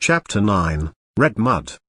Chapter 9, Red Mud.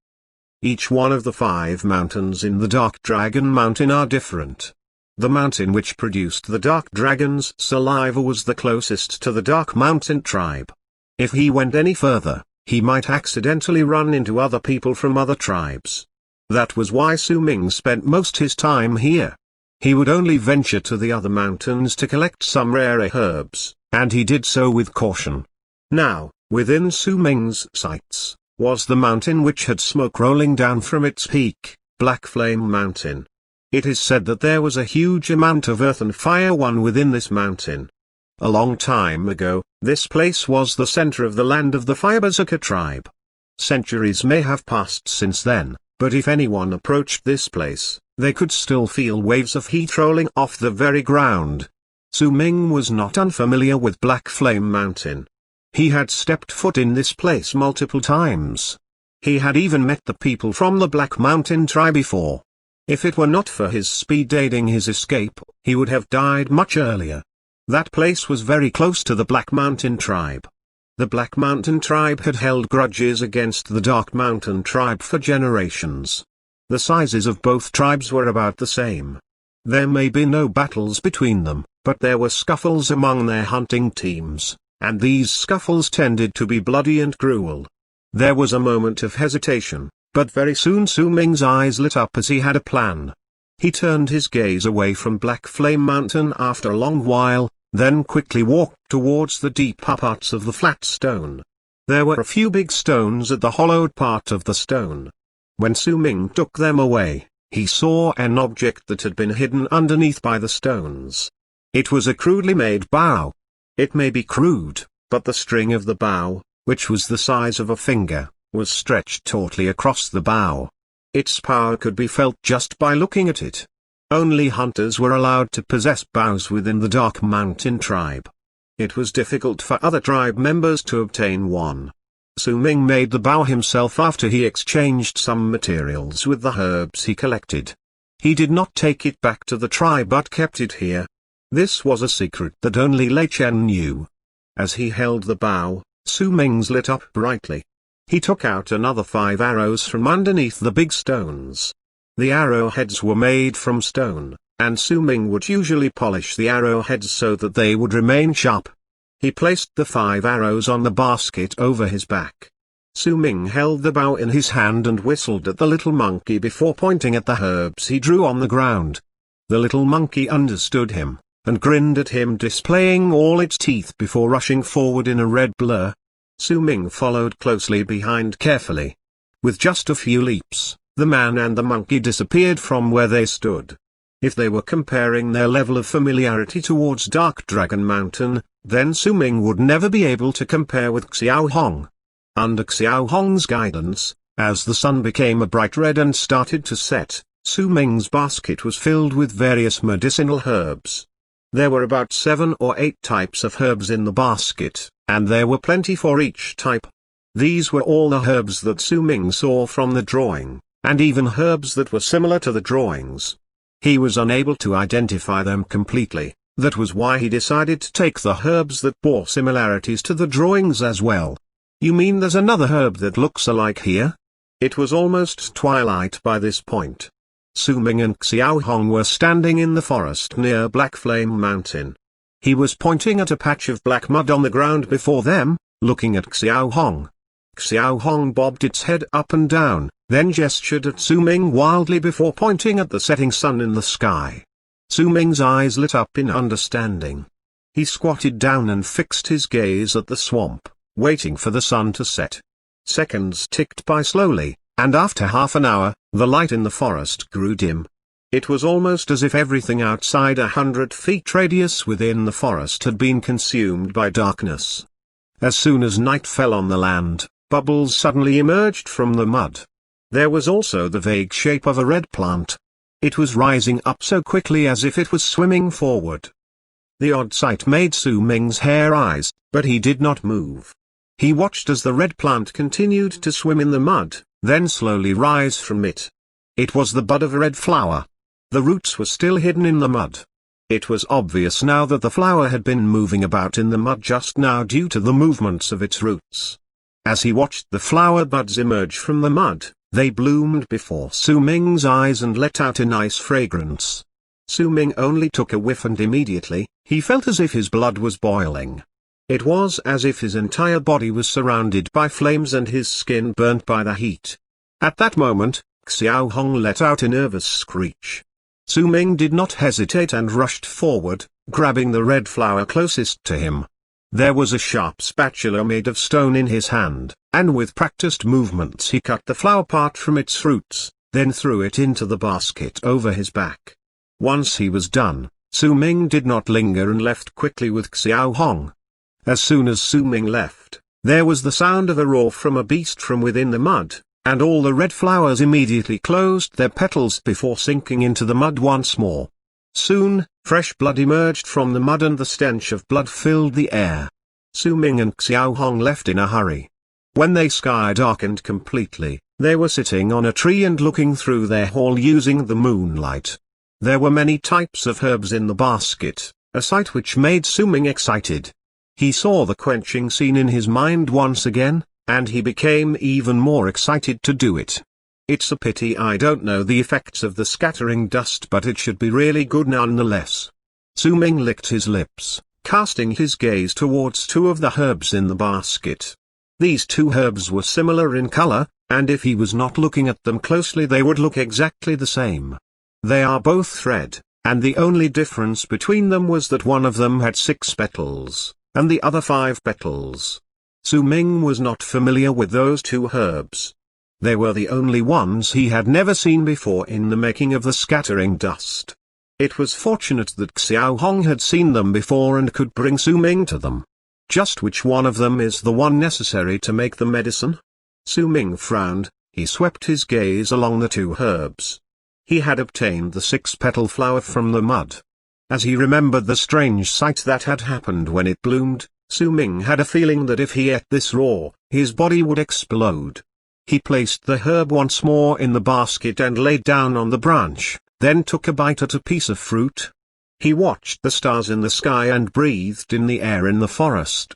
Each one of the 5 mountains in the Dark Dragon Mountain are different. The mountain which produced the Dark Dragon's saliva was the closest to the Dark Mountain tribe. If he went any further, he might accidentally run into other people from other tribes. That was why Su Ming spent most his time here. He would only venture to the other mountains to collect some rare herbs, and he did so with caution. Now, within Su Ming's sights, was the mountain which had smoke rolling down from its peak, Black Flame Mountain. It is said that there was a huge amount of earth and fire within this mountain. A long time ago, this place was the center of the land of the Firebazooka tribe. Centuries may have passed since then, but if anyone approached this place, they could still feel waves of heat rolling off the very ground. Su Ming was not unfamiliar with Black Flame Mountain. He had stepped foot in this place multiple times. He had even met the people from the Black Mountain tribe before. If it were not for his speed aiding his escape, he would have died much earlier. That place was very close to the Black Mountain tribe. The Black Mountain tribe had held grudges against the Dark Mountain tribe for generations. The sizes of both tribes were about the same. There may be no battles between them, but there were scuffles among their hunting teams, and these scuffles tended to be bloody and cruel. There was a moment of hesitation, but very soon Su Ming's eyes lit up as he had a plan. He turned his gaze away from Black Flame Mountain after a long while, then quickly walked towards the deeper parts of the flat stone. There were a few big stones at the hollowed part of the stone. When Su Ming took them away, he saw an object that had been hidden underneath by the stones. It was a crudely made bow. It may be crude, but the string of the bow, which was the size of a finger, was stretched tautly across the bow. Its power could be felt just by looking at it. Only hunters were allowed to possess bows within the Dark Mountain tribe. It was difficult for other tribe members to obtain one. Su Ming made the bow himself after he exchanged some materials with the herbs he collected. He did not take it back to the tribe but kept it here. This was a secret that only Lei Chen knew. As he held the bow, Su Ming's lit up brightly. He took out another 5 arrows from underneath the big stones. The arrowheads were made from stone, and Su Ming would usually polish the arrowheads so that they would remain sharp. He placed the 5 arrows on the basket over his back. Su Ming held the bow in his hand and whistled at the little monkey before pointing at the herbs he drew on the ground. The little monkey understood him, and grinned at him, displaying all its teeth before rushing forward in a red blur. Su Ming followed closely behind carefully. With just a few leaps, the man and the monkey disappeared from where they stood. If they were comparing their level of familiarity towards Dark Dragon Mountain, then Su Ming would never be able to compare with Xiao Hong. Under Xiao Hong's guidance, as the sun became a bright red and started to set, Su Ming's basket was filled with various medicinal herbs. There were about 7 or 8 types of herbs in the basket, and there were plenty for each type. These were all the herbs that Su Ming saw from the drawing, and even herbs that were similar to the drawings. He was unable to identify them completely. That was why he decided to take the herbs that bore similarities to the drawings as well. You mean there's another herb that looks alike here? It was almost twilight by this point. Su Ming and Xiao Hong were standing in the forest near Black Flame Mountain. He was pointing at a patch of black mud on the ground before them, looking at Xiao Hong. Xiao Hong bobbed its head up and down, then gestured at Su Ming wildly before pointing at the setting sun in the sky. Su Ming's eyes lit up in understanding. He squatted down and fixed his gaze at the swamp, waiting for the sun to set. Seconds ticked by slowly, and after half an hour, the light in the forest grew dim. It was almost as if everything outside 100 feet radius within the forest had been consumed by darkness. As soon as night fell on the land, bubbles suddenly emerged from the mud. There was also the vague shape of a red plant. It was rising up so quickly as if it was swimming forward. The odd sight made Su Ming's hair rise, but he did not move. He watched as the red plant continued to swim in the mud, then slowly rise from it. It was the bud of a red flower. The roots were still hidden in the mud. It was obvious now that the flower had been moving about in the mud just now due to the movements of its roots. As he watched the flower buds emerge from the mud, they bloomed before Su Ming's eyes and let out a nice fragrance. Su Ming only took a whiff and immediately, he felt as if his blood was boiling. It was as if his entire body was surrounded by flames and his skin burnt by the heat. At that moment, Xiao Hong let out a nervous screech. Su Ming did not hesitate and rushed forward, grabbing the red flower closest to him. There was a sharp spatula made of stone in his hand, and with practiced movements he cut the flower part from its roots, then threw it into the basket over his back. Once he was done, Su Ming did not linger and left quickly with Xiao Hong. As soon as Su Ming left, there was the sound of a roar from a beast from within the mud, and all the red flowers immediately closed their petals before sinking into the mud once more. Soon, fresh blood emerged from the mud and the stench of blood filled the air. Su Ming and Xiao Hong left in a hurry. When the sky darkened completely, they were sitting on a tree and looking through their hall using the moonlight. There were many types of herbs in the basket, a sight which made Su Ming excited. He saw the quenching scene in his mind once again, and he became even more excited to do it. It's a pity I don't know the effects of the scattering dust, but it should be really good nonetheless. Su Ming licked his lips, casting his gaze towards two of the herbs in the basket. These two herbs were similar in color, and if he was not looking at them closely they would look exactly the same. They are both red, and the only difference between them was that one of them had 6 petals, and the other 5 petals. Su Ming was not familiar with those two herbs. They were the only ones he had never seen before in the making of the scattering dust. It was fortunate that Xiao Hong had seen them before and could bring Su Ming to them. Just which one of them is the one necessary to make the medicine? Su Ming frowned, he swept his gaze along the two herbs. He had obtained the 6-petal flower from the mud. As he remembered the strange sight that had happened when it bloomed, Su Ming had a feeling that if he ate this raw, his body would explode. He placed the herb once more in the basket and laid down on the branch, then took a bite at a piece of fruit. He watched the stars in the sky and breathed in the air in the forest.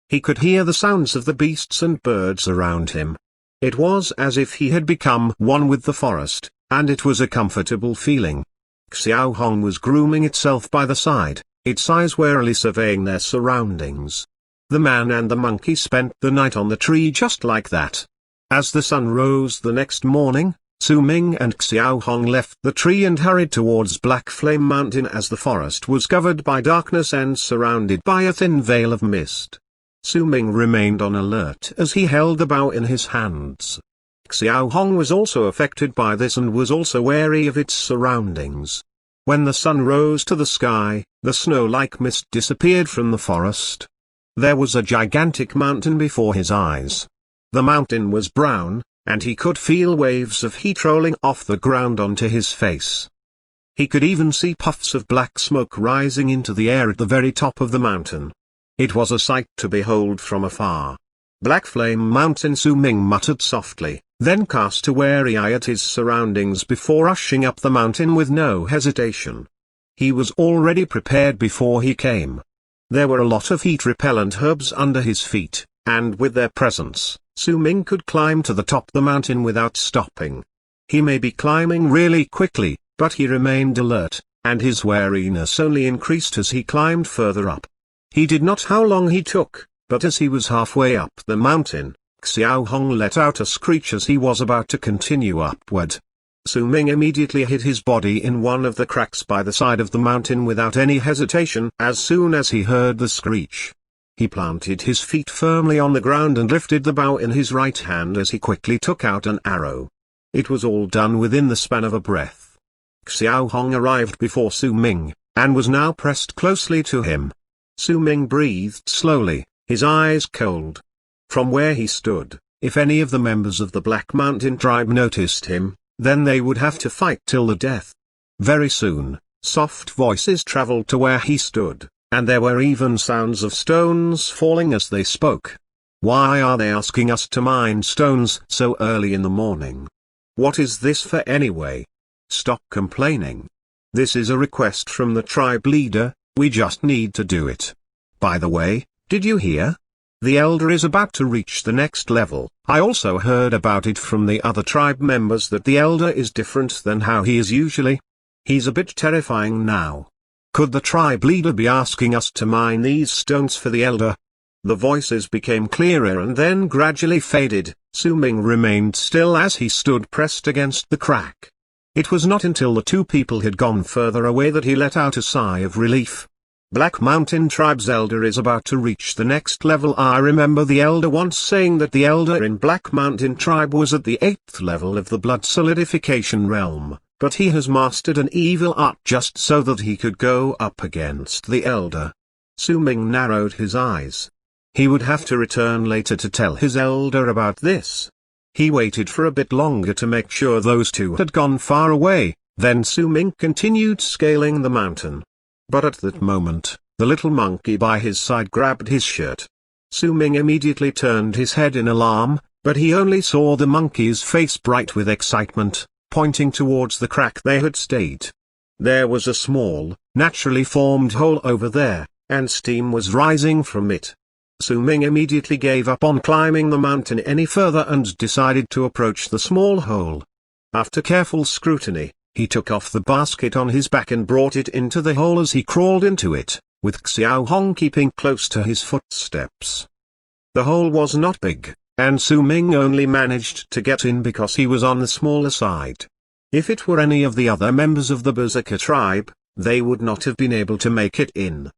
He could hear the sounds of the beasts and birds around him. It was as if he had become one with the forest, and it was a comfortable feeling. Xiao Hong was grooming itself by the side, its eyes warily surveying their surroundings. The man and the monkey spent the night on the tree just like that. As the sun rose the next morning, Su Ming and Xiao Hong left the tree and hurried towards Black Flame Mountain as the forest was covered by darkness and surrounded by a thin veil of mist. Su Ming remained on alert as he held the bow in his hands. Xiao Hong was also affected by this and was also wary of its surroundings. When the sun rose to the sky, the snow-like mist disappeared from the forest. There was a gigantic mountain before his eyes. The mountain was brown, and he could feel waves of heat rolling off the ground onto his face. He could even see puffs of black smoke rising into the air at the very top of the mountain. It was a sight to behold from afar. Black Flame Mountain, Su Ming muttered softly, then cast a wary eye at his surroundings before rushing up the mountain with no hesitation. He was already prepared before he came. There were a lot of heat-repellent herbs under his feet, and with their presence, Su Ming could climb to the top of the mountain without stopping. He may be climbing really quickly, but he remained alert, and his wariness only increased as he climbed further up. He did not know how long he took, but as he was halfway up the mountain, Xiao Hong let out a screech as he was about to continue upward. Su Ming immediately hid his body in one of the cracks by the side of the mountain without any hesitation as soon as he heard the screech. He planted his feet firmly on the ground and lifted the bow in his right hand as he quickly took out an arrow. It was all done within the span of a breath. Xiao Hong arrived before Su Ming, and was now pressed closely to him. Su Ming breathed slowly, his eyes cold. From where he stood, if any of the members of the Black Mountain tribe noticed him, then they would have to fight till the death. Very soon, soft voices traveled to where he stood, and there were even sounds of stones falling as they spoke. Why are they asking us to mine stones so early in the morning? What is this for anyway? Stop complaining. This is a request from the tribe leader, we just need to do it. By the way, did you hear? The elder is about to reach the next level. I also heard about it from the other tribe members that the elder is different than how he is usually. He's a bit terrifying now. Could the tribe leader be asking us to mine these stones for the elder? The voices became clearer and then gradually faded. Su-Ming remained still as he stood pressed against the crack. It was not until the two people had gone further away that he let out a sigh of relief. Black Mountain Tribe's elder is about to reach the next level. I remember the elder once saying that the elder in Black Mountain Tribe was at the 8th level of the blood solidification realm, but he has mastered an evil art just so that he could go up against the elder. Su-Ming narrowed his eyes. He would have to return later to tell his elder about this. He waited for a bit longer to make sure those two had gone far away, then Su-Ming continued scaling the mountain. But at that moment, the little monkey by his side grabbed his shirt. Su-Ming immediately turned his head in alarm, but he only saw the monkey's face bright with excitement, pointing towards the crack they had stayed. There was a small, naturally formed hole over there, and steam was rising from it. Su-Ming immediately gave up on climbing the mountain any further and decided to approach the small hole. After careful scrutiny, he took off the basket on his back and brought it into the hole as he crawled into it, with Xiao Hong keeping close to his footsteps. The hole was not big, and Su-Ming only managed to get in because he was on the smaller side. If it were any of the other members of the Berserker tribe, they would not have been able to make it in.